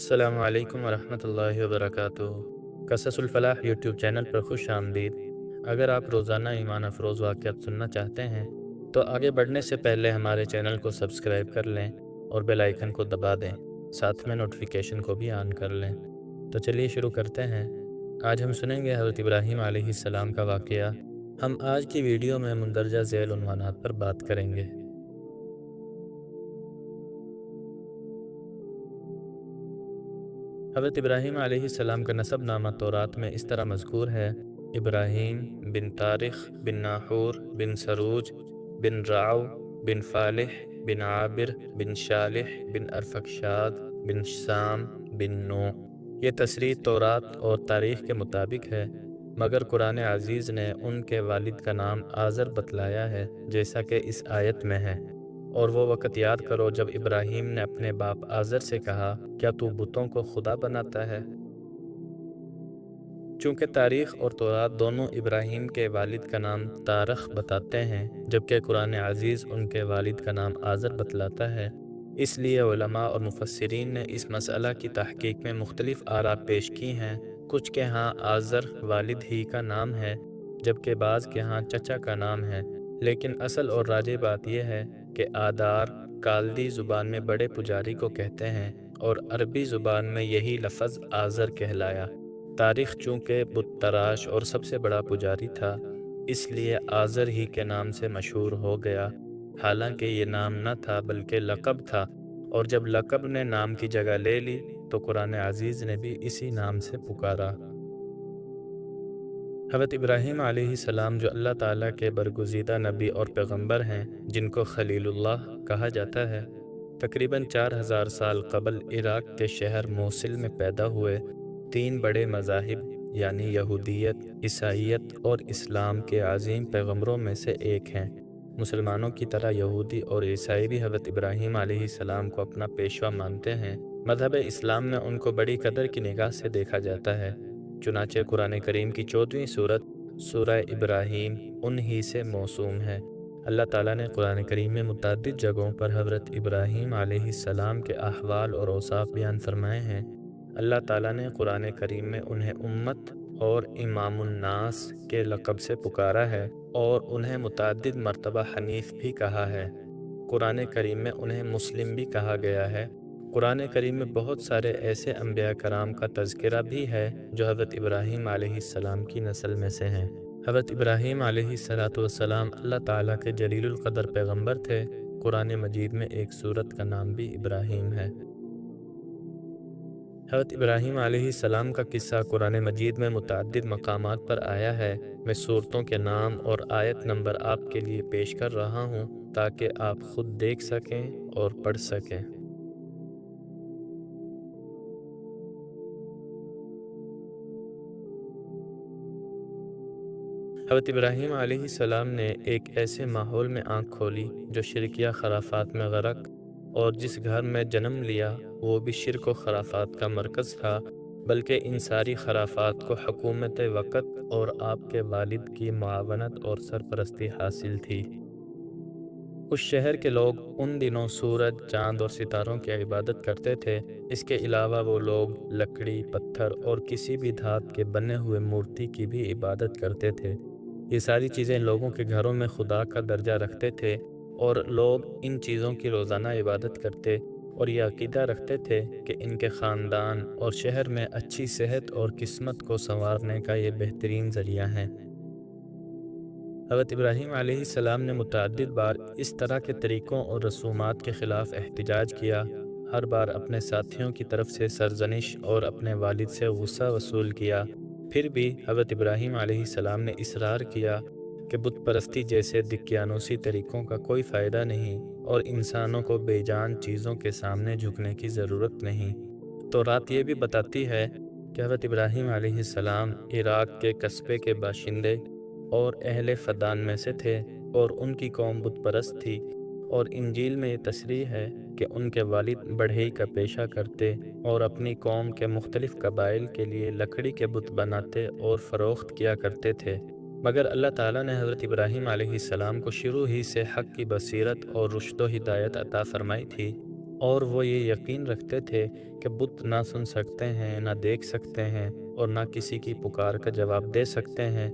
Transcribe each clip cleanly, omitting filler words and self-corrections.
السلام علیکم ورحمۃ اللہ وبرکاتہ۔ قصص الفلاح یوٹیوب چینل پر خوش آمدید۔ اگر آپ روزانہ ایمان افروز واقعات سننا چاہتے ہیں تو آگے بڑھنے سے پہلے ہمارے چینل کو سبسکرائب کر لیں اور بیل آئیکن کو دبا دیں، ساتھ میں نوٹیفیکیشن کو بھی آن کر لیں۔ تو چلیے شروع کرتے ہیں۔ آج ہم سنیں گے حضرت ابراہیم علیہ السلام کا واقعہ۔ ہم آج کی ویڈیو میں مندرجہ ذیل عنوانات پر بات کریں گے۔ حضرت ابراہیم علیہ السلام کا نسب نامہ تورات میں اس طرح مذکور ہے: ابراہیم بن طارخ بن ناحور بن سروج بن رعو بن فالح بن عابر بن شالح بن ارفکشاد بن سام بن نو۔ یہ تصریح تورات اور تاریخ کے مطابق ہے، مگر قرآن عزیز نے ان کے والد کا نام آزر بتلایا ہے، جیسا کہ اس آیت میں ہے: اور وہ وقت یاد کرو جب ابراہیم نے اپنے باپ آزر سے کہا، کیا تو بتوں کو خدا بناتا ہے؟ چونکہ تاریخ اور تورات دونوں ابراہیم کے والد کا نام تارخ بتاتے ہیں، جبکہ قرآن عزیز ان کے والد کا نام آزر بتلاتا ہے، اس لیے علماء اور مفسرین نے اس مسئلہ کی تحقیق میں مختلف آراء پیش کی ہیں۔ کچھ کے ہاں آزر والد ہی کا نام ہے، جبکہ بعض کے ہاں چچا کا نام ہے، لیکن اصل اور راجح بات یہ ہے کہ آدار کالدی زبان میں بڑے پجاری کو کہتے ہیں، اور عربی زبان میں یہی لفظ آزر کہلایا۔ تاریخ چونکہ بت تراش اور سب سے بڑا پجاری تھا، اس لیے آزر ہی کے نام سے مشہور ہو گیا، حالانکہ یہ نام نہ تھا بلکہ لقب تھا، اور جب لقب نے نام کی جگہ لے لی تو قرآن عزیز نے بھی اسی نام سے پکارا۔ حضرت ابراہیم علیہ السلام جو اللہ تعالیٰ کے برگزیدہ نبی اور پیغمبر ہیں، جن کو خلیل اللہ کہا جاتا ہے، تقریباً 4000 سال قبل عراق کے شہر موصل میں پیدا ہوئے۔ 3 بڑے مذاہب یعنی یہودیت، عیسائیت اور اسلام کے عظیم پیغمبروں میں سے ایک ہیں۔ مسلمانوں کی طرح یہودی اور عیسائی بھی حضرت ابراہیم علیہ السلام کو اپنا پیشوا مانتے ہیں۔ مذہب اسلام میں ان کو بڑی قدر کی نگاہ سے دیکھا جاتا ہے، چنانچہ قرآن کریم کی 14ویں سورت سورہ ابراہیم انہی سے موسوم ہے۔ اللہ تعالیٰ نے قرآن کریم میں متعدد جگہوں پر حضرت ابراہیم علیہ السلام کے احوال اور اوصاف بیان فرمائے ہیں۔ اللہ تعالیٰ نے قرآن کریم میں انہیں امت اور امام الناس کے لقب سے پکارا ہے، اور انہیں متعدد مرتبہ حنیف بھی کہا ہے۔ قرآن کریم میں انہیں مسلم بھی کہا گیا ہے۔ قرآن کریم میں بہت سارے ایسے انبیاء کرام کا تذکرہ بھی ہے جو حضرت ابراہیم علیہ السلام کی نسل میں سے ہیں۔ حضرت ابراہیم علیہ السلام اللہ تعالیٰ کے جلیل القدر پیغمبر تھے۔ قرآن مجید میں ایک سورت کا نام بھی ابراہیم ہے۔ حضرت ابراہیم علیہ السلام کا قصہ قرآن مجید میں متعدد مقامات پر آیا ہے۔ میں سورتوں کے نام اور آیت نمبر آپ کے لیے پیش کر رہا ہوں تاکہ آپ خود دیکھ سکیں اور پڑھ سکیں۔ حضرت ابراہیم علیہ السلام نے ایک ایسے ماحول میں آنکھ کھولی جو شرکیہ خرافات میں غرق، اور جس گھر میں جنم لیا وہ بھی شرک و خرافات کا مرکز تھا، بلکہ ان ساری خرافات کو حکومت وقت اور آپ کے والد کی معاونت اور سرپرستی حاصل تھی۔ اس شہر کے لوگ ان دنوں سورج، چاند اور ستاروں کی عبادت کرتے تھے۔ اس کے علاوہ وہ لوگ لکڑی، پتھر اور کسی بھی دھات کے بنے ہوئے مورتی کی بھی عبادت کرتے تھے۔ یہ ساری چیزیں لوگوں کے گھروں میں خدا کا درجہ رکھتے تھے، اور لوگ ان چیزوں کی روزانہ عبادت کرتے اور یہ عقیدہ رکھتے تھے کہ ان کے خاندان اور شہر میں اچھی صحت اور قسمت کو سنوارنے کا یہ بہترین ذریعہ ہے۔ حضرت ابراہیم علیہ السلام نے متعدد بار اس طرح کے طریقوں اور رسومات کے خلاف احتجاج کیا، ہر بار اپنے ساتھیوں کی طرف سے سرزنش اور اپنے والد سے غصہ وصول کیا۔ پھر بھی حضرت ابراہیم علیہ السلام نے اصرار کیا کہ بت پرستی جیسے دقیانوسی طریقوں کا کوئی فائدہ نہیں، اور انسانوں کو بے جان چیزوں کے سامنے جھکنے کی ضرورت نہیں۔ تورات یہ بھی بتاتی ہے کہ حضرت ابراہیم علیہ السلام عراق کے قصبے کے باشندے اور اہل فدان میں سے تھے، اور ان کی قوم بت پرست تھی، اور انجیل میں یہ تصریح ہے کہ ان کے والد بڑھئی کا پیشہ کرتے اور اپنی قوم کے مختلف قبائل کے لیے لکڑی کے بت بناتے اور فروخت کیا کرتے تھے۔ مگر اللہ تعالیٰ نے حضرت ابراہیم علیہ السلام کو شروع ہی سے حق کی بصیرت اور رشد و ہدایت عطا فرمائی تھی، اور وہ یہ یقین رکھتے تھے کہ بت نہ سن سکتے ہیں، نہ دیکھ سکتے ہیں، اور نہ کسی کی پکار کا جواب دے سکتے ہیں،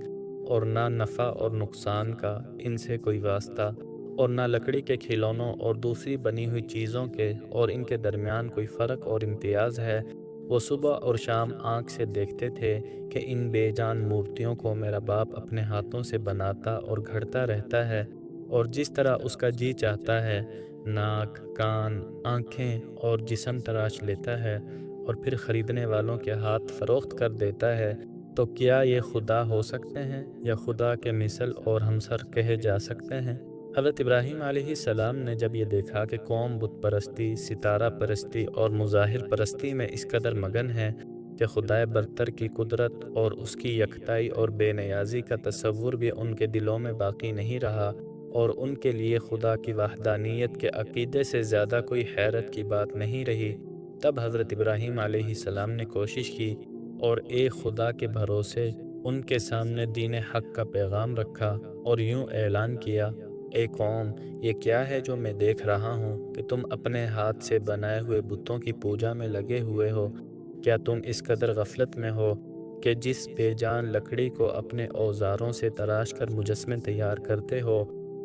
اور نہ نفع اور نقصان کا ان سے کوئی واسطہ، اور نہ لکڑی کے کھلونوں اور دوسری بنی ہوئی چیزوں کے اور ان کے درمیان کوئی فرق اور امتیاز ہے۔ وہ صبح اور شام آنکھ سے دیکھتے تھے کہ ان بے جان مورتیوں کو میرا باپ اپنے ہاتھوں سے بناتا اور گھڑتا رہتا ہے، اور جس طرح اس کا جی چاہتا ہے ناک، کان، آنکھیں اور جسم تراش لیتا ہے اور پھر خریدنے والوں کے ہاتھ فروخت کر دیتا ہے۔ تو کیا یہ خدا ہو سکتے ہیں یا خدا کے مثل اور ہمسر کہے جا سکتے ہیں؟ حضرت ابراہیم علیہ السلام نے جب یہ دیکھا کہ قوم بت پرستی، ستارہ پرستی اور مظاہر پرستی میں اس قدر مگن ہے کہ خدائے برتر کی قدرت اور اس کی یکتائی اور بے نیازی کا تصور بھی ان کے دلوں میں باقی نہیں رہا، اور ان کے لیے خدا کی وحدانیت کے عقیدے سے زیادہ کوئی حیرت کی بات نہیں رہی، تب حضرت ابراہیم علیہ السلام نے کوشش کی اور ایک خدا کے بھروسے ان کے سامنے دین حق کا پیغام رکھا اور یوں اعلان کیا: اے قوم، یہ کیا ہے جو میں دیکھ رہا ہوں کہ تم اپنے ہاتھ سے بنائے ہوئے بتوں کی پوجا میں لگے ہوئے ہو؟ کیا تم اس قدر غفلت میں ہو کہ جس بے جان لکڑی کو اپنے اوزاروں سے تراش کر مجسمے تیار کرتے ہو،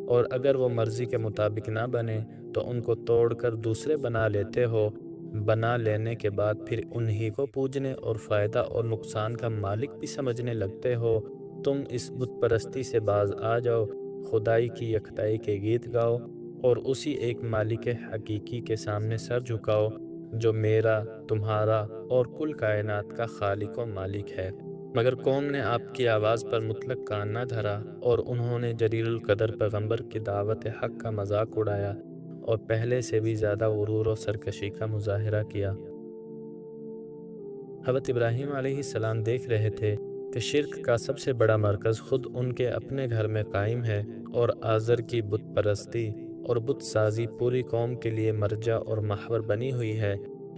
اور اگر وہ مرضی کے مطابق نہ بنے تو ان کو توڑ کر دوسرے بنا لیتے ہو، بنا لینے کے بعد پھر انہی کو پوجنے اور فائدہ اور نقصان کا مالک بھی سمجھنے لگتے ہو؟ تم اس بت پرستی سے باز آ جاؤ، خدائی کی یکتائی کے گیت گاؤ اور اسی ایک مالک حقیقی کے سامنے سر جھکاؤ جو میرا، تمہارا اور کل کائنات کا خالق و مالک ہے۔ مگر قوم نے آپ کی آواز پر مطلق کان نہ دھرا، اور انہوں نے جلیل القدر پیغمبر کی دعوت حق کا مذاق اڑایا اور پہلے سے بھی زیادہ غرور و سرکشی کا مظاہرہ کیا۔ حضرت ابراہیم علیہ السلام دیکھ رہے تھے کہ شرک کا سب سے بڑا مرکز خود ان کے اپنے گھر میں قائم ہے، اور آزر کی بت پرستی اور بت سازی پوری قوم کے لیے مرجع اور محور بنی ہوئی ہے۔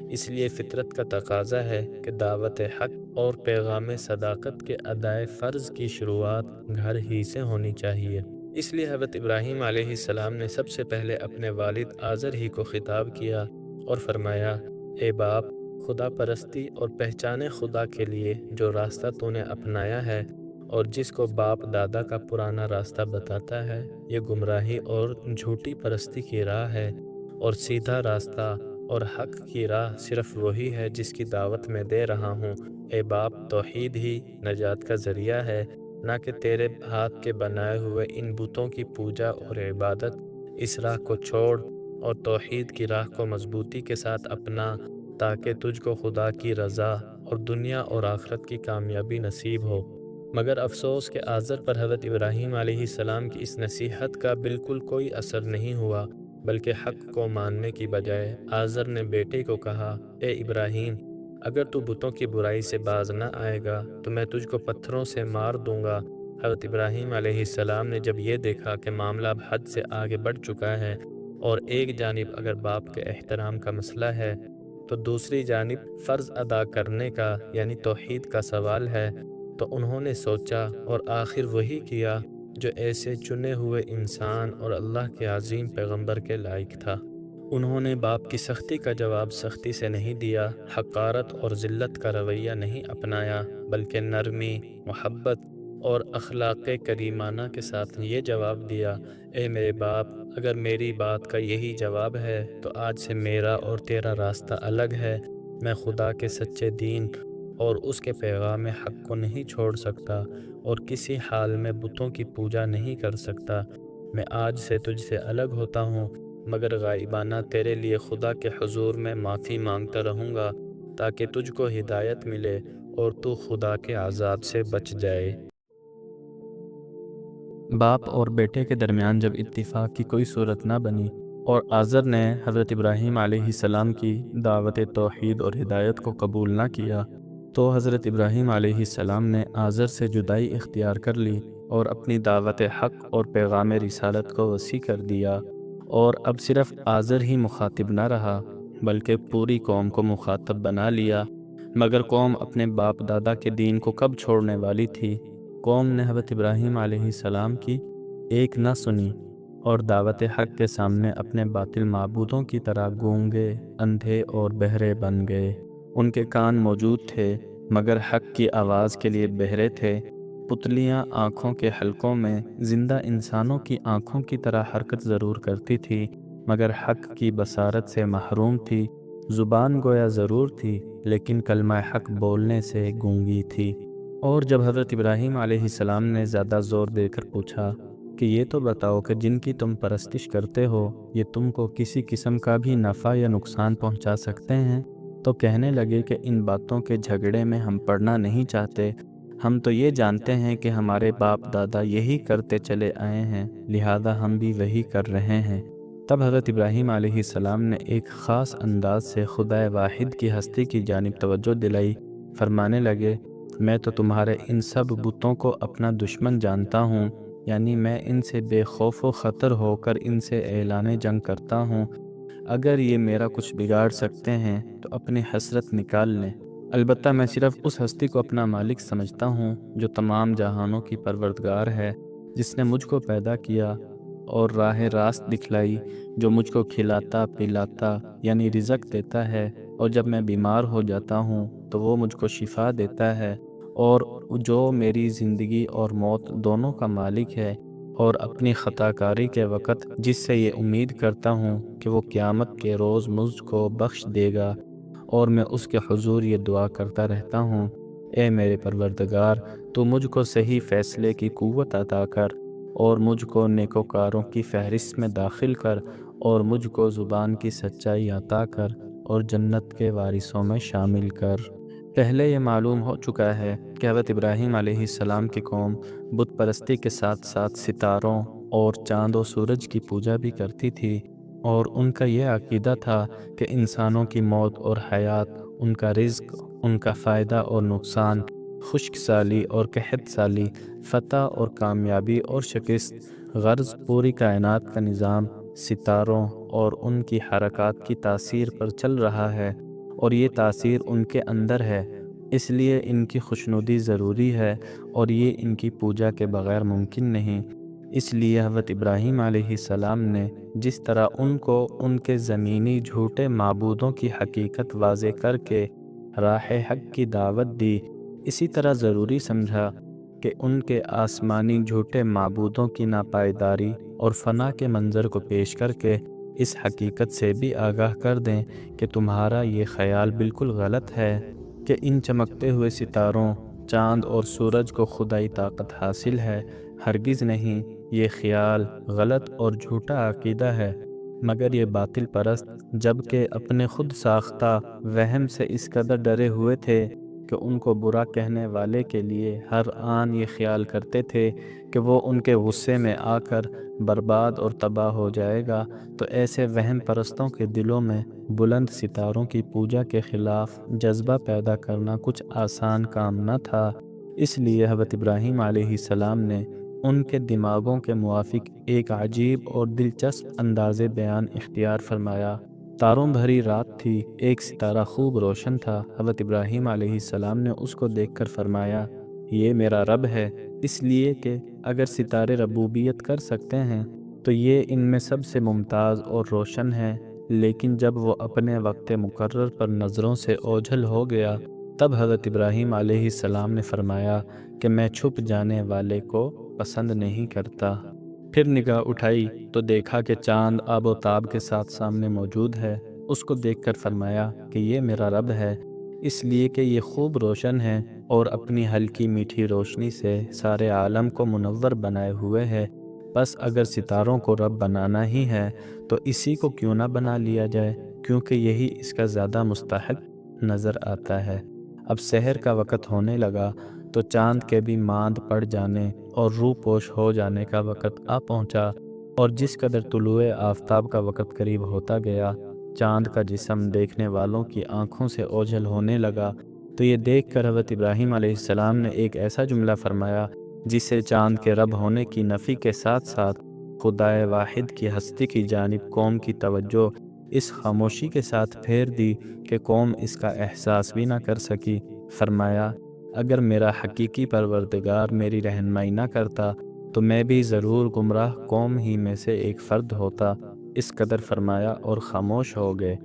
اس لیے فطرت کا تقاضا ہے کہ دعوت حق اور پیغام صداقت کے ادائے فرض کی شروعات گھر ہی سے ہونی چاہیے۔ اس لیے حضرت ابراہیم علیہ السلام نے سب سے پہلے اپنے والد آزر ہی کو خطاب کیا اور فرمایا: اے باپ، خدا پرستی اور پہچانے خدا کے لیے جو راستہ تو نے اپنایا ہے اور جس کو باپ دادا کا پرانا راستہ بتاتا ہے، یہ گمراہی اور جھوٹی پرستی کی راہ ہے، اور سیدھا راستہ اور حق کی راہ صرف وہی ہے جس کی دعوت میں دے رہا ہوں۔ اے باپ، توحید ہی نجات کا ذریعہ ہے، نہ کہ تیرے ہاتھ کے بنائے ہوئے ان بتوں کی پوجا اور عبادت۔ اس راہ کو چھوڑ اور توحید کی راہ کو مضبوطی کے ساتھ اپنا، تاکہ تجھ کو خدا کی رضا اور دنیا اور آخرت کی کامیابی نصیب ہو۔ مگر افسوس کہ آزر پر حضرت ابراہیم علیہ السلام کی اس نصیحت کا بالکل کوئی اثر نہیں ہوا، بلکہ حق کو ماننے کی بجائے آزر نے بیٹے کو کہا: اے ابراہیم، اگر تو بتوں کی برائی سے باز نہ آئے گا تو میں تجھ کو پتھروں سے مار دوں گا۔ حضرت ابراہیم علیہ السلام نے جب یہ دیکھا کہ معاملہ اب حد سے آگے بڑھ چکا ہے، اور ایک جانب اگر باپ کے احترام کا مسئلہ ہے تو دوسری جانب فرض ادا کرنے کا یعنی توحید کا سوال ہے، تو انہوں نے سوچا اور آخر وہی کیا جو ایسے چنے ہوئے انسان اور اللہ کے عظیم پیغمبر کے لائق تھا۔ انہوں نے باپ کی سختی کا جواب سختی سے نہیں دیا، حقارت اور ذلت کا رویہ نہیں اپنایا، بلکہ نرمی، محبت اور اخلاق کریمانہ کے ساتھ یہ جواب دیا: اے میرے باپ، اگر میری بات کا یہی جواب ہے تو آج سے میرا اور تیرا راستہ الگ ہے۔ میں خدا کے سچے دین اور اس کے پیغام حق کو نہیں چھوڑ سکتا، اور کسی حال میں بتوں کی پوجا نہیں کر سکتا۔ میں آج سے تجھ سے الگ ہوتا ہوں، مگر غائبانہ تیرے لیے خدا کے حضور میں معافی مانگتا رہوں گا تاکہ تجھ کو ہدایت ملے اور تو خدا کے عذاب سے بچ جائے۔ باپ اور بیٹے کے درمیان جب اتفاق کی کوئی صورت نہ بنی اور آزر نے حضرت ابراہیم علیہ السلام کی دعوت توحید اور ہدایت کو قبول نہ کیا، تو حضرت ابراہیم علیہ السلام نے آزر سے جدائی اختیار کر لی اور اپنی دعوت حق اور پیغام رسالت کو وسیع کر دیا، اور اب صرف آزر ہی مخاطب نہ رہا بلکہ پوری قوم کو مخاطب بنا لیا۔ مگر قوم اپنے باپ دادا کے دین کو کب چھوڑنے والی تھی؟ قوم نے حضرت ابراہیم علیہ السلام کی ایک نہ سنی، اور دعوت حق کے سامنے اپنے باطل معبودوں کی طرح گونگے، اندھے اور بہرے بن گئے۔ ان کے کان موجود تھے مگر حق کی آواز کے لیے بہرے تھے۔ پتلیاں آنکھوں کے حلقوں میں زندہ انسانوں کی آنکھوں کی طرح حرکت ضرور کرتی تھی مگر حق کی بصارت سے محروم تھی۔ زبان گویا ضرور تھی لیکن کلمہ حق بولنے سے گونگی تھی۔ اور جب حضرت ابراہیم علیہ السلام نے زیادہ زور دے کر پوچھا کہ یہ تو بتاؤ کہ جن کی تم پرستش کرتے ہو یہ تم کو کسی قسم کا بھی نفع یا نقصان پہنچا سکتے ہیں، تو کہنے لگے کہ ان باتوں کے جھگڑے میں ہم پڑنا نہیں چاہتے۔ ہم تو یہ جانتے ہیں کہ ہمارے باپ دادا یہی کرتے چلے آئے ہیں، لہذا ہم بھی وہی کر رہے ہیں۔ تب حضرت ابراہیم علیہ السلام نے ایک خاص انداز سے خدائے واحد کی ہستی کی جانب توجہ دلائی۔ فرمانے لگے، میں تو تمہارے ان سب بتوں کو اپنا دشمن جانتا ہوں، یعنی میں ان سے بے خوف و خطر ہو کر ان سے اعلان جنگ کرتا ہوں۔ اگر یہ میرا کچھ بگاڑ سکتے ہیں تو اپنی حسرت نکال لیں، البتہ میں صرف اس ہستی کو اپنا مالک سمجھتا ہوں جو تمام جہانوں کی پروردگار ہے، جس نے مجھ کو پیدا کیا اور راہ راست دکھلائی، جو مجھ کو کھلاتا پلاتا یعنی رزق دیتا ہے، اور جب میں بیمار ہو جاتا ہوں تو وہ مجھ کو شفا دیتا ہے، اور جو میری زندگی اور موت دونوں کا مالک ہے، اور اپنی خطا کاری کے وقت جس سے یہ امید کرتا ہوں کہ وہ قیامت کے روز مجھ کو بخش دے گا، اور میں اس کے حضور یہ دعا کرتا رہتا ہوں، اے میرے پروردگار، تو مجھ کو صحیح فیصلے کی قوت عطا کر، اور مجھ کو نیکوکاروں کی فہرست میں داخل کر، اور مجھ کو زبان کی سچائی عطا کر، اور جنت کے وارثوں میں شامل کر۔ پہلے یہ معلوم ہو چکا ہے کہ حضرت ابراہیم علیہ السلام کی قوم بت پرستی کے ساتھ ساتھ ستاروں اور چاند و سورج کی پوجا بھی کرتی تھی، اور ان کا یہ عقیدہ تھا کہ انسانوں کی موت اور حیات، ان کا رزق، ان کا فائدہ اور نقصان، خشک سالی اور قحط سالی، فتح اور کامیابی اور شکست، غرض پوری کائنات کا نظام ستاروں اور ان کی حرکات کی تاثیر پر چل رہا ہے، اور یہ تاثیر ان کے اندر ہے، اس لیے ان کی خوشنودی ضروری ہے، اور یہ ان کی پوجا کے بغیر ممکن نہیں۔ اس لیے حضرت ابراہیم علیہ السلام نے جس طرح ان کو ان کے زمینی جھوٹے معبودوں کی حقیقت واضح کر کے راہ حق کی دعوت دی، اسی طرح ضروری سمجھا کہ ان کے آسمانی جھوٹے معبودوں کی ناپائیداری اور فنا کے منظر کو پیش کر کے اس حقیقت سے بھی آگاہ کر دیں کہ تمہارا یہ خیال بالکل غلط ہے کہ ان چمکتے ہوئے ستاروں، چاند اور سورج کو خدائی طاقت حاصل ہے۔ ہرگز نہیں، یہ خیال غلط اور جھوٹا عقیدہ ہے، مگر یہ باطل پرست جبکہ اپنے خود ساختہ وہم سے اس قدر ڈرے ہوئے تھے کہ ان کو برا کہنے والے کے لیے ہر آن یہ خیال کرتے تھے کہ وہ ان کے غصے میں آ کر برباد اور تباہ ہو جائے گا، تو ایسے وہم پرستوں کے دلوں میں بلند ستاروں کی پوجا کے خلاف جذبہ پیدا کرنا کچھ آسان کام نہ تھا۔ اس لیے حضرت ابراہیم علیہ السلام نے ان کے دماغوں کے موافق ایک عجیب اور دلچسپ انداز بیان اختیار فرمایا۔ تاروں بھری رات تھی، ایک ستارہ خوب روشن تھا۔ حضرت ابراہیم علیہ السلام نے اس کو دیکھ کر فرمایا، یہ میرا رب ہے، اس لیے کہ اگر ستارے ربوبیت کر سکتے ہیں تو یہ ان میں سب سے ممتاز اور روشن ہے۔ لیکن جب وہ اپنے وقت مقرر پر نظروں سے اوجھل ہو گیا، تب حضرت ابراہیم علیہ السلام نے فرمایا کہ میں چھپ جانے والے کو پسند نہیں کرتا۔ پھر نگاہ اٹھائی تو دیکھا کہ چاند آب و تاب کے ساتھ سامنے موجود ہے۔ اس کو دیکھ کر فرمایا کہ یہ میرا رب ہے، اس لیے کہ یہ خوب روشن ہے اور اپنی ہلکی میٹھی روشنی سے سارے عالم کو منور بنائے ہوئے ہے۔ بس اگر ستاروں کو رب بنانا ہی ہے تو اسی کو کیوں نہ بنا لیا جائے، کیونکہ یہی اس کا زیادہ مستحق نظر آتا ہے۔ اب سحر کا وقت ہونے لگا تو چاند کے بھی ماند پڑ جانے اور روح پوش ہو جانے کا وقت آ پہنچا، اور جس قدر طلوع آفتاب کا وقت قریب ہوتا گیا، چاند کا جسم دیکھنے والوں کی آنکھوں سے اوجھل ہونے لگا۔ تو یہ دیکھ کر حضرت ابراہیم علیہ السلام نے ایک ایسا جملہ فرمایا جس سے چاند کے رب ہونے کی نفی کے ساتھ ساتھ خدائے واحد کی ہستی کی جانب قوم کی توجہ اس خاموشی کے ساتھ پھیر دی کہ قوم اس کا احساس بھی نہ کر سکی۔ فرمایا، اگر میرا حقیقی پروردگار میری رہنمائی نہ کرتا تو میں بھی ضرور گمراہ قوم ہی میں سے ایک فرد ہوتا۔ اس قدر فرمایا اور خاموش ہو گئے۔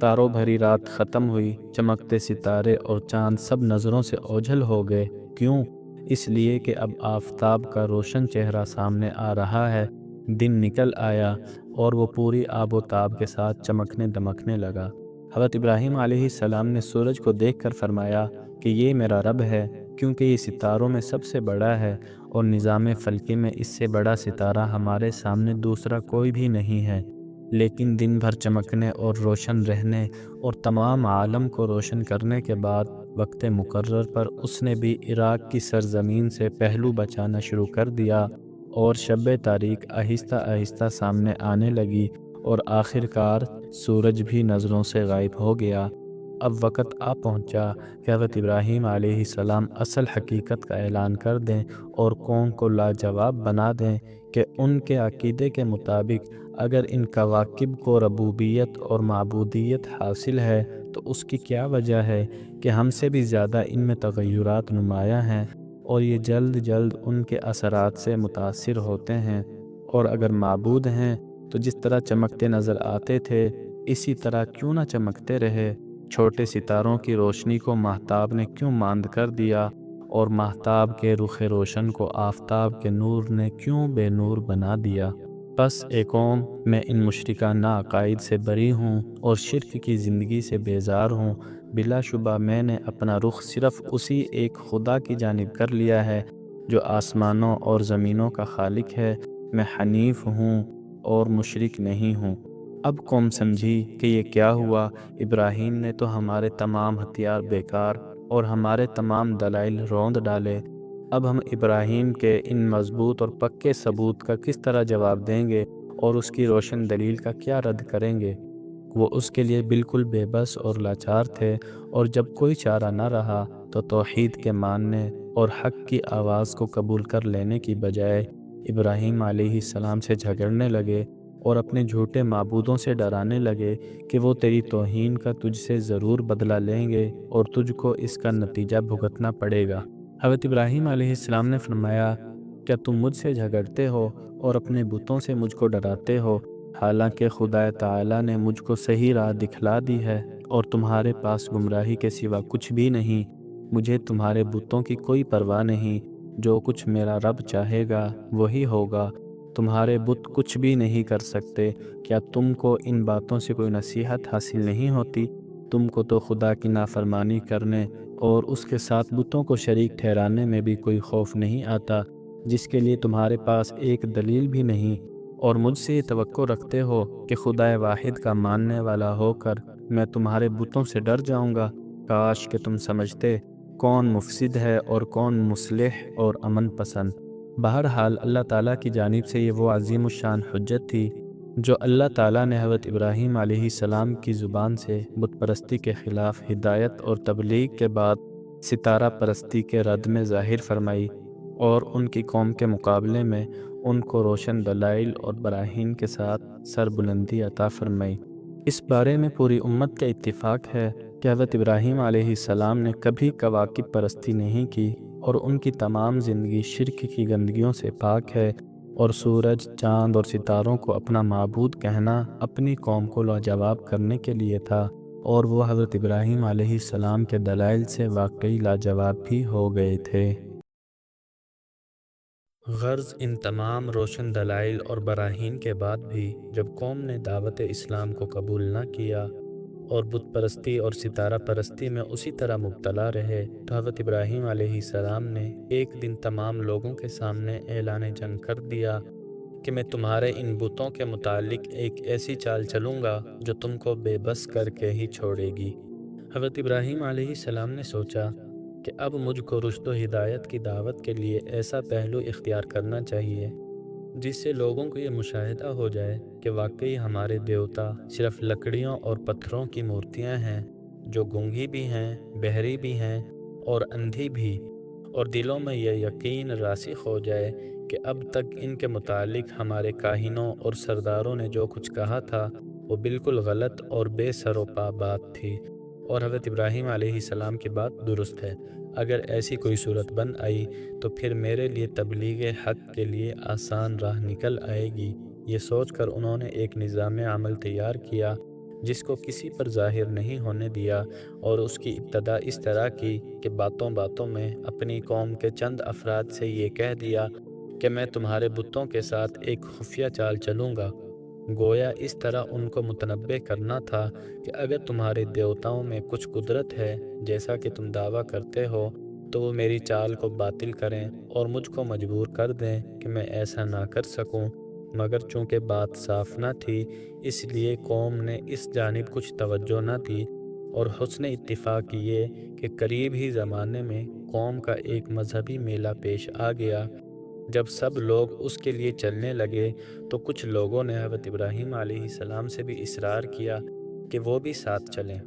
تاروں بھری رات ختم ہوئی، چمکتے ستارے اور چاند سب نظروں سے اوجھل ہو گئے۔ کیوں؟ اس لیے کہ اب آفتاب کا روشن چہرہ سامنے آ رہا ہے۔ دن نکل آیا اور وہ پوری آب و تاب کے ساتھ چمکنے دمکنے لگا۔ حضرت ابراہیم علیہ السلام نے سورج کو دیکھ کر فرمایا کہ یہ میرا رب ہے، کیونکہ یہ ستاروں میں سب سے بڑا ہے اور نظام فلکی میں اس سے بڑا ستارہ ہمارے سامنے دوسرا کوئی بھی نہیں ہے۔ لیکن دن بھر چمکنے اور روشن رہنے اور تمام عالم کو روشن کرنے کے بعد وقت مقرر پر اس نے بھی عراق کی سرزمین سے پہلو بچانا شروع کر دیا اور شب تاریک آہستہ آہستہ سامنے آنے لگی اور آخر کار سورج بھی نظروں سے غائب ہو گیا۔ اب وقت آ پہنچا کہ حضرت ابراہیم علیہ السلام اصل حقیقت کا اعلان کر دیں اور قوم کو لاجواب بنا دیں کہ ان کے عقیدے کے مطابق اگر ان کواکب کو ربوبیت اور معبودیت حاصل ہے تو اس کی کیا وجہ ہے کہ ہم سے بھی زیادہ ان میں تغیرات نمایاں ہیں اور یہ جلد جلد ان کے اثرات سے متاثر ہوتے ہیں، اور اگر معبود ہیں تو جس طرح چمکتے نظر آتے تھے اسی طرح کیوں نہ چمکتے رہے۔ چھوٹے ستاروں کی روشنی کو ماہتاب نے کیوں ماند کر دیا اور ماہتاب کے رخ روشن کو آفتاب کے نور نے کیوں بے نور بنا دیا؟ بس اے قوم، میں ان مشرکانہ عقائد سے بری ہوں اور شرک کی زندگی سے بیزار ہوں۔ بلا شبہ میں نے اپنا رخ صرف اسی ایک خدا کی جانب کر لیا ہے جو آسمانوں اور زمینوں کا خالق ہے۔ میں حنیف ہوں اور مشرک نہیں ہوں۔ اب قوم سمجھی کہ یہ کیا ہوا۔ ابراہیم نے تو ہمارے تمام ہتھیار بیکار اور ہمارے تمام دلائل روند ڈالے۔ اب ہم ابراہیم کے ان مضبوط اور پکے ثبوت کا کس طرح جواب دیں گے اور اس کی روشن دلیل کا کیا رد کریں گے؟ وہ اس کے لیے بالکل بے بس اور لاچار تھے، اور جب کوئی چارہ نہ رہا تو توحید کے ماننے اور حق کی آواز کو قبول کر لینے کی بجائے ابراہیم علیہ السلام سے جھگڑنے لگے اور اپنے جھوٹے معبودوں سے ڈرانے لگے کہ وہ تیری توہین کا تجھ سے ضرور بدلہ لیں گے اور تجھ کو اس کا نتیجہ بھگتنا پڑے گا۔ حضرت ابراہیم علیہ السلام نے فرمایا، کیا تم مجھ سے جھگڑتے ہو اور اپنے بتوں سے مجھ کو ڈراتے ہو، حالانکہ خدا تعالیٰ نے مجھ کو صحیح راہ دکھلا دی ہے اور تمہارے پاس گمراہی کے سوا کچھ بھی نہیں؟ مجھے تمہارے بتوں کی کوئی پرواہ نہیں، جو کچھ میرا رب چاہے گا وہی ہوگا۔ تمہارے بت کچھ بھی نہیں کر سکتے۔ کیا تم کو ان باتوں سے کوئی نصیحت حاصل نہیں ہوتی؟ تم کو تو خدا کی نافرمانی کرنے اور اس کے ساتھ بتوں کو شریک ٹھہرانے میں بھی کوئی خوف نہیں آتا، جس کے لیے تمہارے پاس ایک دلیل بھی نہیں، اور مجھ سے یہ توقع رکھتے ہو کہ خدا واحد کا ماننے والا ہو کر میں تمہارے بتوں سے ڈر جاؤں گا۔ کاش کہ تم سمجھتے کون مفسد ہے اور کون مصلح اور امن پسند۔ بہرحال اللہ تعالیٰ کی جانب سے یہ وہ عظیم الشان حجت تھی جو اللہ تعالیٰ نے حضرت ابراہیم علیہ السلام کی زبان سے بت پرستی کے خلاف ہدایت اور تبلیغ کے بعد ستارہ پرستی کے رد میں ظاہر فرمائی، اور ان کی قوم کے مقابلے میں ان کو روشن دلائل اور براہین کے ساتھ سربلندی عطا فرمائی۔ اس بارے میں پوری امت کا اتفاق ہے کہ حضرت ابراہیم علیہ السلام نے کبھی کواکب پرستی نہیں کی اور ان کی تمام زندگی شرک کی گندگیوں سے پاک ہے، اور سورج، چاند اور ستاروں کو اپنا معبود کہنا اپنی قوم کو لاجواب کرنے کے لیے تھا، اور وہ حضرت ابراہیم علیہ السلام کے دلائل سے واقعی لاجواب بھی ہو گئے تھے۔ غرض ان تمام روشن دلائل اور براہین کے بعد بھی جب قوم نے دعوت اسلام کو قبول نہ کیا اور بت پرستی اور ستارہ پرستی میں اسی طرح مبتلا رہے، تو حضرت ابراہیم علیہ السلام نے ایک دن تمام لوگوں کے سامنے اعلان جنگ کر دیا کہ میں تمہارے ان بتوں کے متعلق ایک ایسی چال چلوں گا جو تم کو بے بس کر کے ہی چھوڑے گی۔ حضرت ابراہیم علیہ السلام نے سوچا کہ اب مجھ کو رشد و ہدایت کی دعوت کے لیے ایسا پہلو اختیار کرنا چاہیے جس سے لوگوں کو یہ مشاہدہ ہو جائے کہ واقعی ہمارے دیوتا صرف لکڑیوں اور پتھروں کی مورتیاں ہیں جو گونگی بھی ہیں، بہری بھی ہیں اور اندھی بھی، اور دلوں میں یہ یقین راسخ ہو جائے کہ اب تک ان کے متعلق ہمارے کاہنوں اور سرداروں نے جو کچھ کہا تھا وہ بالکل غلط اور بے سر و پا بات تھی، اور حضرت ابراہیم علیہ السلام کی بات درست ہے۔ اگر ایسی کوئی صورت بن آئی تو پھر میرے لیے تبلیغ حق کے لیے آسان راہ نکل آئے گی۔ یہ سوچ کر انہوں نے ایک نظام عمل تیار کیا جس کو کسی پر ظاہر نہیں ہونے دیا، اور اس کی ابتدا اس طرح کی کہ باتوں باتوں میں اپنی قوم کے چند افراد سے یہ کہہ دیا کہ میں تمہارے بتوں کے ساتھ ایک خفیہ چال چلوں گا۔ گویا اس طرح ان کو متنبہ کرنا تھا کہ اگر تمہارے دیوتاؤں میں کچھ قدرت ہے جیسا کہ تم دعویٰ کرتے ہو تو وہ میری چال کو باطل کریں اور مجھ کو مجبور کر دیں کہ میں ایسا نہ کر سکوں، مگر چونکہ بات صاف نہ تھی اس لیے قوم نے اس جانب کچھ توجہ نہ دی، اور حسن اتفاق یہ کہ قریب ہی زمانے میں قوم کا ایک مذہبی میلہ پیش آ گیا۔ جب سب لوگ اس کے لیے چلنے لگے تو کچھ لوگوں نے حضرت ابراہیم علیہ السلام سے بھی اصرار کیا کہ وہ بھی ساتھ چلیں۔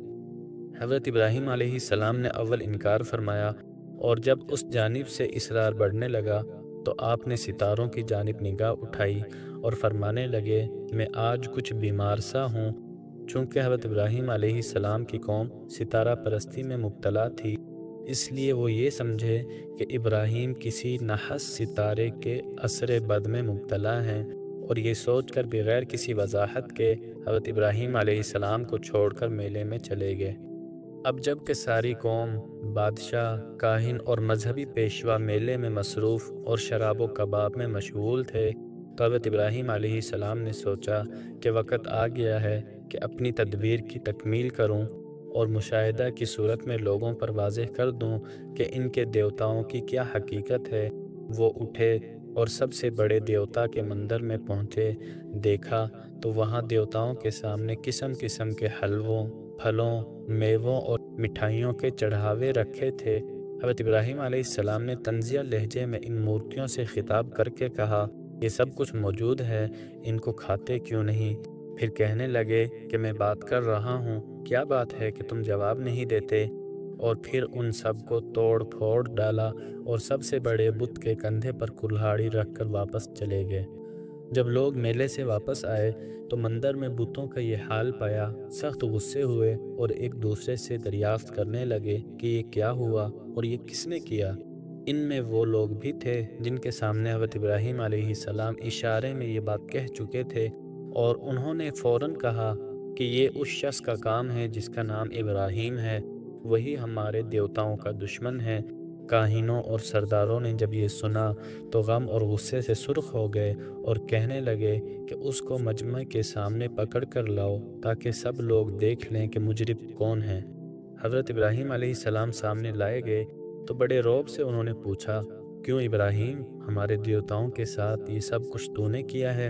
حضرت ابراہیم علیہ السلام نے اول انکار فرمایا، اور جب اس جانب سے اصرار بڑھنے لگا تو آپ نے ستاروں کی جانب نگاہ اٹھائی اور فرمانے لگے، میں آج کچھ بیمار سا ہوں۔ چونکہ حضرت ابراہیم علیہ السلام کی قوم ستارہ پرستی میں مبتلا تھی، اس لیے وہ یہ سمجھے کہ ابراہیم کسی نحس ستارے کے اثر بد میں مبتلا ہیں، اور یہ سوچ کر بغیر کسی وضاحت کے حضرت ابراہیم علیہ السلام کو چھوڑ کر میلے میں چلے گئے۔ اب جب کہ ساری قوم، بادشاہ، کاہن اور مذہبی پیشوا میلے میں مصروف اور شراب و کباب میں مشغول تھے، تو حضرت ابراہیم علیہ السلام نے سوچا کہ وقت آ گیا ہے کہ اپنی تدبیر کی تکمیل کروں اور مشاہدہ کی صورت میں لوگوں پر واضح کر دوں کہ ان کے دیوتاؤں کی کیا حقیقت ہے۔ وہ اٹھے اور سب سے بڑے دیوتا کے مندر میں پہنچے۔ دیکھا تو وہاں دیوتاؤں کے سامنے قسم قسم کے حلووں، پھلوں، میووں اور مٹھائیوں کے چڑھاوے رکھے تھے۔ حضرت ابراہیم علیہ السلام نے طنزیہ لہجے میں ان مورتیوں سے خطاب کر کے کہا، یہ سب کچھ موجود ہے، ان کو کھاتے کیوں نہیں؟ پھر کہنے لگے کہ میں بات کر رہا ہوں، کیا بات ہے کہ تم جواب نہیں دیتے؟ اور پھر ان سب کو توڑ پھوڑ ڈالا اور سب سے بڑے بت کے کندھے پر کلہاڑی رکھ کر واپس چلے گئے۔ جب لوگ میلے سے واپس آئے تو مندر میں بتوں کا یہ حال پایا، سخت غصے ہوئے اور ایک دوسرے سے دریافت کرنے لگے کہ یہ کیا ہوا اور یہ کس نے کیا۔ ان میں وہ لوگ بھی تھے جن کے سامنے حضرت ابراہیم علیہ السلام اشارے میں یہ بات کہہ چکے تھے، اور انہوں نے فوراً کہا کہ یہ اس شخص کا کام ہے جس کا نام ابراہیم ہے، وہی ہمارے دیوتاؤں کا دشمن ہے۔ کاہنوں اور سرداروں نے جب یہ سنا تو غم اور غصے سے سرخ ہو گئے اور کہنے لگے کہ اس کو مجمع کے سامنے پکڑ کر لاؤ تاکہ سب لوگ دیکھ لیں کہ مجرم کون ہے۔ حضرت ابراہیم علیہ السلام سامنے لائے گئے تو بڑے رعب سے انہوں نے پوچھا، کیوں ابراہیم، ہمارے دیوتاؤں کے ساتھ یہ سب کچھ تو نے کیا ہے؟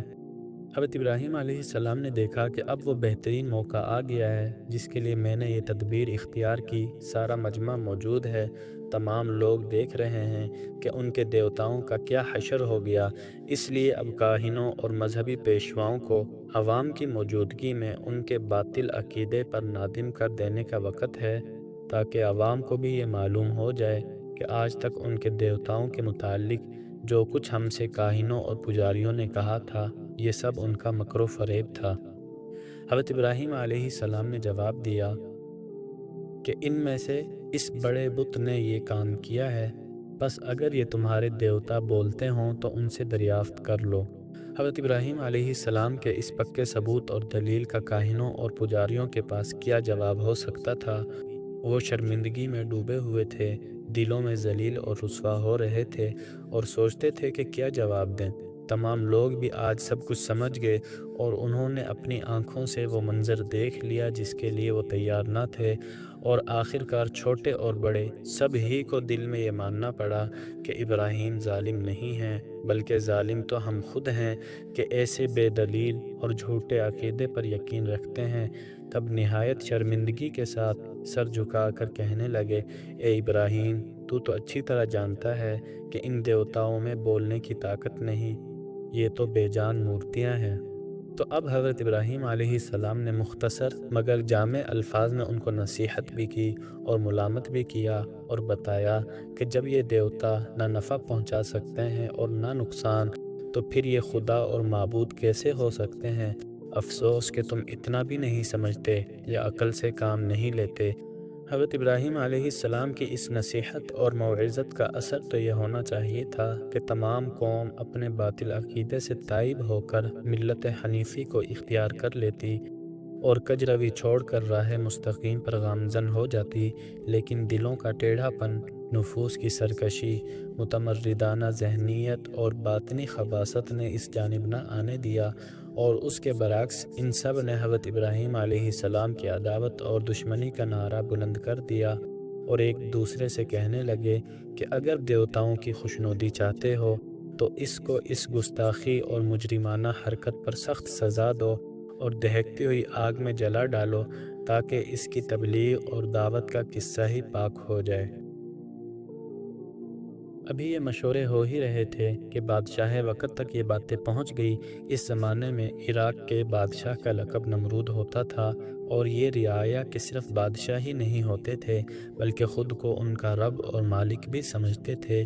حضرت ابراہیم علیہ السلام نے دیکھا کہ اب وہ بہترین موقع آ گیا ہے جس کے لیے میں نے یہ تدبیر اختیار کی۔ سارا مجمع موجود ہے، تمام لوگ دیکھ رہے ہیں کہ ان کے دیوتاؤں کا کیا حشر ہو گیا، اس لیے اب کاہنوں اور مذہبی پیشواؤں کو عوام کی موجودگی میں ان کے باطل عقیدے پر نادم کر دینے کا وقت ہے، تاکہ عوام کو بھی یہ معلوم ہو جائے کہ آج تک ان کے دیوتاؤں کے متعلق جو کچھ ہم سے کاہنوں اور پجاریوں نے کہا تھا یہ سب ان کا مکر و فریب تھا۔ حضرت ابراہیم علیہ السلام نے جواب دیا کہ ان میں سے اس بڑے بت نے یہ کام کیا ہے، بس اگر یہ تمہارے دیوتا بولتے ہوں تو ان سے دریافت کر لو۔ حضرت ابراہیم علیہ السلام کے اس پکے ثبوت اور دلیل کا کاہنوں اور پجاریوں کے پاس کیا جواب ہو سکتا تھا؟ وہ شرمندگی میں ڈوبے ہوئے تھے، دلوں میں ذلیل اور رسوا ہو رہے تھے اور سوچتے تھے کہ کیا جواب دیں۔ تمام لوگ بھی آج سب کچھ سمجھ گئے اور انہوں نے اپنی آنکھوں سے وہ منظر دیکھ لیا جس کے لیے وہ تیار نہ تھے، اور آخرکار چھوٹے اور بڑے سب ہی کو دل میں یہ ماننا پڑا کہ ابراہیم ظالم نہیں ہیں، بلکہ ظالم تو ہم خود ہیں کہ ایسے بے دلیل اور جھوٹے عقیدے پر یقین رکھتے ہیں۔ تب نہایت شرمندگی کے ساتھ سر جھکا کر کہنے لگے، اے ابراہیم، تو اچھی طرح جانتا ہے کہ ان دیوتاؤں میں بولنے کی طاقت نہیں، یہ تو بے جان مورتیاں ہیں۔ تو اب حضرت ابراہیم علیہ السلام نے مختصر مگر جامع الفاظ میں ان کو نصیحت بھی کی اور ملامت بھی کیا، اور بتایا کہ جب یہ دیوتا نہ نفع پہنچا سکتے ہیں اور نہ نقصان، تو پھر یہ خدا اور معبود کیسے ہو سکتے ہیں؟ افسوس کہ تم اتنا بھی نہیں سمجھتے یا عقل سے کام نہیں لیتے۔ حضرت ابراہیم علیہ السلام کی اس نصیحت اور موعظت کا اثر تو یہ ہونا چاہیے تھا کہ تمام قوم اپنے باطل عقیدے سے تائب ہو کر ملت حنیفی کو اختیار کر لیتی اور کج روی چھوڑ کر راہ مستقیم پر گامزن ہو جاتی، لیکن دلوں کا ٹیڑھا پن، نفوس کی سرکشی، متمردانہ ذہنیت اور باطنی خباثت نے اس جانب نہ آنے دیا، اور اس کے برعکس ان سب نے حضرت ابراہیم علیہ السلام کی عداوت اور دشمنی کا نعرہ بلند کر دیا اور ایک دوسرے سے کہنے لگے کہ اگر دیوتاؤں کی خوشنودی چاہتے ہو تو اس کو اس گستاخی اور مجرمانہ حرکت پر سخت سزا دو اور دہکتی ہوئی آگ میں جلا ڈالو تاکہ اس کی تبلیغ اور دعوت کا قصہ ہی پاک ہو جائے۔ ابھی یہ مشورے ہو ہی رہے تھے کہ بادشاہ وقت تک یہ باتیں پہنچ گئی۔ اس زمانے میں عراق کے بادشاہ کا لقب نمرود ہوتا تھا، اور یہ رعایا کہ صرف بادشاہ ہی نہیں ہوتے تھے بلکہ خود کو ان کا رب اور مالک بھی سمجھتے تھے،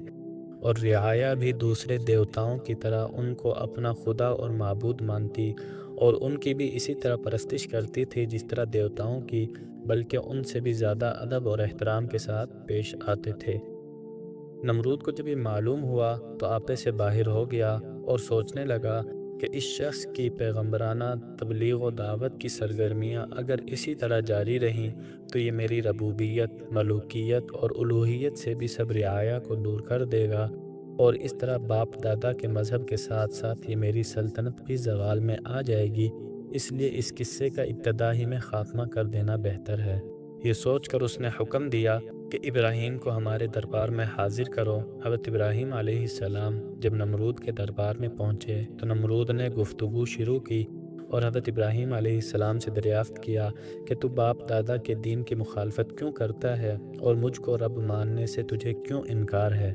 اور رعایا بھی دوسرے دیوتاؤں کی طرح ان کو اپنا خدا اور معبود مانتی اور ان کی بھی اسی طرح پرستش کرتی تھی جس طرح دیوتاؤں کی، بلکہ ان سے بھی زیادہ ادب اور احترام کے ساتھ پیش آتے تھے۔ نمرود کو جب یہ معلوم ہوا تو آپے سے باہر ہو گیا اور سوچنے لگا کہ اس شخص کی پیغمبرانہ تبلیغ و دعوت کی سرگرمیاں اگر اسی طرح جاری رہیں تو یہ میری ربوبیت، ملوکیت اور الوہیت سے بھی سب رعایا کو دور کر دے گا، اور اس طرح باپ دادا کے مذہب کے ساتھ ساتھ یہ میری سلطنت بھی زوال میں آ جائے گی، اس لیے اس قصے کا ابتدا ہی میں خاتمہ کر دینا بہتر ہے۔ یہ سوچ کر اس نے حکم دیا کہ ابراہیم کو ہمارے دربار میں حاضر کرو۔ حضرت ابراہیم علیہ السلام جب نمرود کے دربار میں پہنچے تو نمرود نے گفتگو شروع کی اور حضرت ابراہیم علیہ السلام سے دریافت کیا کہ تو باپ دادا کے دین کی مخالفت کیوں کرتا ہے اور مجھ کو رب ماننے سے تجھے کیوں انکار ہے؟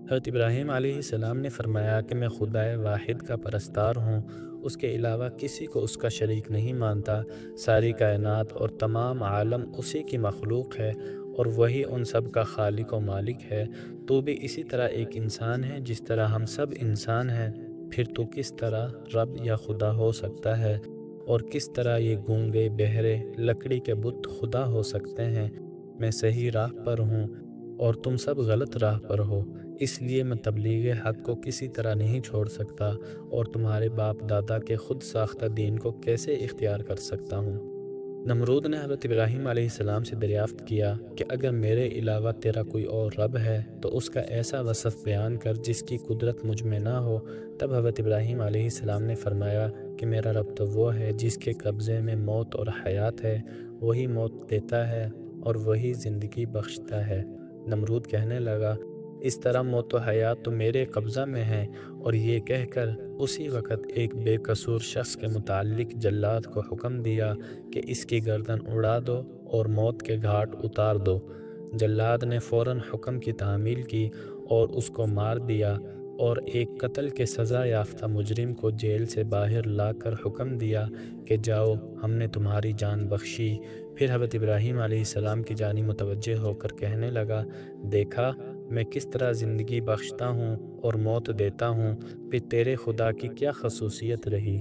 حضرت ابراہیم علیہ السلام نے فرمایا کہ میں خدائے واحد کا پرستار ہوں، اس کے علاوہ کسی کو اس کا شریک نہیں مانتا، ساری کائنات اور تمام عالم اسی کی مخلوق ہے اور وہی ان سب کا خالق و مالک ہے۔ تو بھی اسی طرح ایک انسان ہے جس طرح ہم سب انسان ہیں، پھر تو کس طرح رب یا خدا ہو سکتا ہے؟ اور کس طرح یہ گونگے، بہرے، لکڑی کے بت خدا ہو سکتے ہیں؟ میں صحیح راہ پر ہوں اور تم سب غلط راہ پر ہو، اس لیے میں تبلیغ حق کو کسی طرح نہیں چھوڑ سکتا اور تمہارے باپ دادا کے خود ساختہ دین کو کیسے اختیار کر سکتا ہوں؟ نمرود نے حضرت ابراہیم علیہ السلام سے دریافت کیا کہ اگر میرے علاوہ تیرا کوئی اور رب ہے تو اس کا ایسا وصف بیان کر جس کی قدرت مجھ میں نہ ہو۔ تب حضرت ابراہیم علیہ السلام نے فرمایا کہ میرا رب تو وہ ہے جس کے قبضے میں موت اور حیات ہے، وہی موت دیتا ہے اور وہی زندگی بخشتا ہے۔ نمرود کہنے لگا، اس طرح موت و حیات تو میرے قبضہ میں ہیں، اور یہ کہہ کر اسی وقت ایک بے قصور شخص کے متعلق جلاد کو حکم دیا کہ اس کی گردن اڑا دو اور موت کے گھاٹ اتار دو۔ جلاد نے فوراً حکم کی تعمیل کی اور اس کو مار دیا، اور ایک قتل کے سزا یافتہ مجرم کو جیل سے باہر لا کر حکم دیا کہ جاؤ، ہم نے تمہاری جان بخشی۔ پھر حضرت ابراہیم علیہ السلام کی جانب متوجہ ہو کر کہنے لگا، دیکھا میں کس طرح زندگی بخشتا ہوں اور موت دیتا ہوں، پھر تیرے خدا کی کیا خصوصیت رہی؟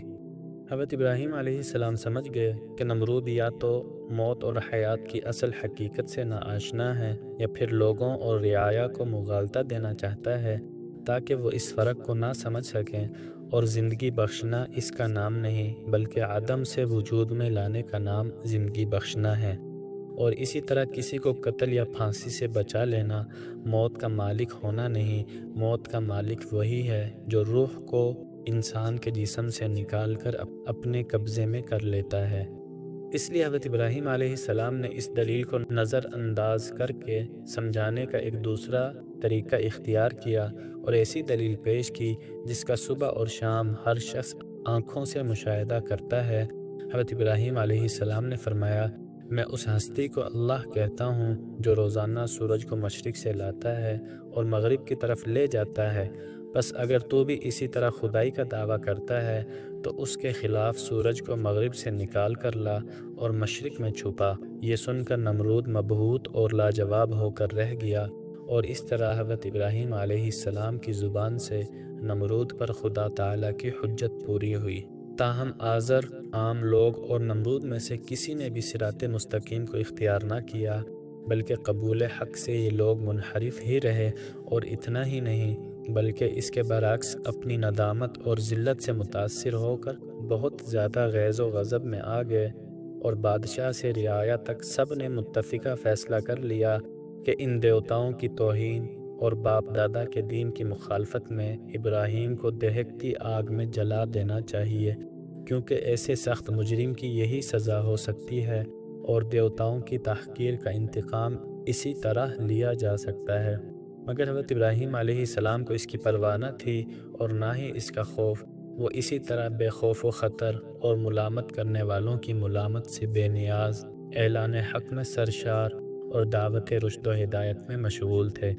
حضرت ابراہیم علیہ السلام سمجھ گئے کہ نمرود یا تو موت اور حیات کی اصل حقیقت سے ناآشنا ہے یا پھر لوگوں اور رعایا کو مغالطہ دینا چاہتا ہے تاکہ وہ اس فرق کو نہ سمجھ سکیں، اور زندگی بخشنا اس کا نام نہیں بلکہ عدم سے وجود میں لانے کا نام زندگی بخشنا ہے، اور اسی طرح کسی کو قتل یا پھانسی سے بچا لینا موت کا مالک ہونا نہیں۔ موت کا مالک وہی ہے جو روح کو انسان کے جسم سے نکال کر اپنے قبضے میں کر لیتا ہے۔ اس لیے حضرت ابراہیم علیہ السلام نے اس دلیل کو نظر انداز کر کے سمجھانے کا ایک دوسرا طریقہ اختیار کیا اور ایسی دلیل پیش کی جس کا صبح اور شام ہر شخص آنکھوں سے مشاہدہ کرتا ہے۔ حضرت ابراہیم علیہ السلام نے فرمایا، میں اس ہستی کو اللہ کہتا ہوں جو روزانہ سورج کو مشرق سے لاتا ہے اور مغرب کی طرف لے جاتا ہے، بس اگر تو بھی اسی طرح خدائی کا دعویٰ کرتا ہے تو اس کے خلاف سورج کو مغرب سے نکال کر لا اور مشرق میں چھپا۔ یہ سن کر نمرود مبہوت اور لاجواب ہو کر رہ گیا، اور اس طرح حضرت ابراہیم علیہ السلام کی زبان سے نمرود پر خدا تعالیٰ کی حجت پوری ہوئی۔ تاہم آزر، عام لوگ اور نمرود میں سے کسی نے بھی صراط مستقیم کو اختیار نہ کیا، بلکہ قبول حق سے یہ لوگ منحرف ہی رہے، اور اتنا ہی نہیں بلکہ اس کے برعکس اپنی ندامت اور ذلت سے متاثر ہو کر بہت زیادہ غیظ و غضب میں آ گئے، اور بادشاہ سے رعایا تک سب نے متفقہ فیصلہ کر لیا کہ ان دیوتاؤں کی توہین اور باپ دادا کے دین کی مخالفت میں ابراہیم کو دہکتی آگ میں جلا دینا چاہیے، کیونکہ ایسے سخت مجرم کی یہی سزا ہو سکتی ہے، اور دیوتاؤں کی تحقیر کا انتقام اسی طرح لیا جا سکتا ہے۔ مگر حضرت ابراہیم علیہ السلام کو اس کی پرواہ نہ تھی، اور نہ ہی اس کا خوف۔ وہ اسی طرح بے خوف و خطر اور ملامت کرنے والوں کی ملامت سے بے نیاز، اعلان حق میں سرشار اور دعوت رشد و ہدایت میں مشغول تھے،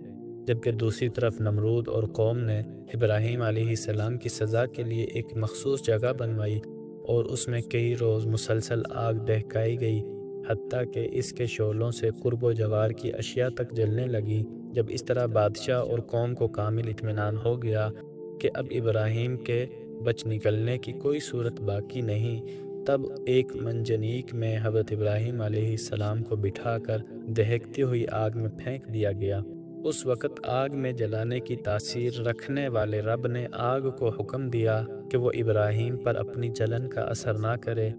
جبکہ دوسری طرف نمرود اور قوم نے ابراہیم علیہ السلام کی سزا کے لیے ایک مخصوص جگہ بنوائی، اور اس میں کئی روز مسلسل آگ دہکائی گئی، حتیٰ کہ اس کے شعلوں سے قرب و جوار کی اشیاء تک جلنے لگی۔ جب اس طرح بادشاہ اور قوم کو کامل اطمینان ہو گیا کہ اب ابراہیم کے بچ نکلنے کی کوئی صورت باقی نہیں، تب ایک منجنیق میں حضرت ابراہیم علیہ السلام کو بٹھا کر دہکتی ہوئی آگ میں پھینک دیا گیا۔ اس وقت آگ میں جلانے کی تاثیر رکھنے والے رب نے آگ کو حکم دیا کہ وہ ابراہیم پر اپنی جلن کا اثر نہ کرے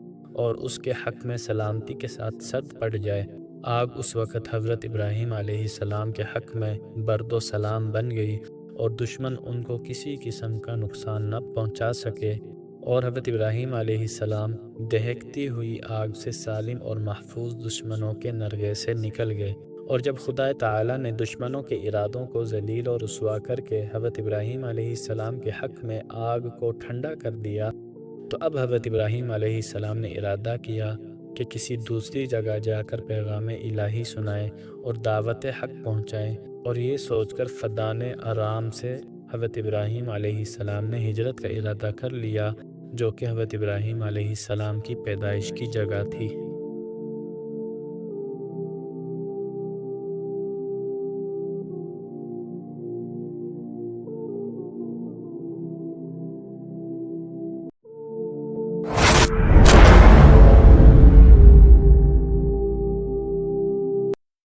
اور اس کے حق میں سلامتی کے ساتھ سرد پڑ جائے۔ آگ اس وقت حضرت ابراہیم علیہ السلام کے حق میں برد و سلام بن گئی، اور دشمن ان کو کسی قسم کا نقصان نہ پہنچا سکے، اور حضرت ابراہیم علیہ السلام دہکتی ہوئی آگ سے سالم اور محفوظ دشمنوں کے نرغے سے نکل گئے۔ اور جب خدا تعالیٰ نے دشمنوں کے ارادوں کو ذلیل اور رسوا کر کے حضرت ابراہیم علیہ السلام کے حق میں آگ کو ٹھنڈا کر دیا، تو اب حضرت ابراہیم علیہ السلام نے ارادہ کیا کہ کسی دوسری جگہ جا کر پیغام الہی سنائیں اور دعوت حق پہنچائیں، اور یہ سوچ کر فدان آرام سے حضرت ابراہیم علیہ السلام نے ہجرت کا ارادہ کر لیا، جو کہ حضرت ابراہیم علیہ السلام کی پیدائش کی جگہ تھی۔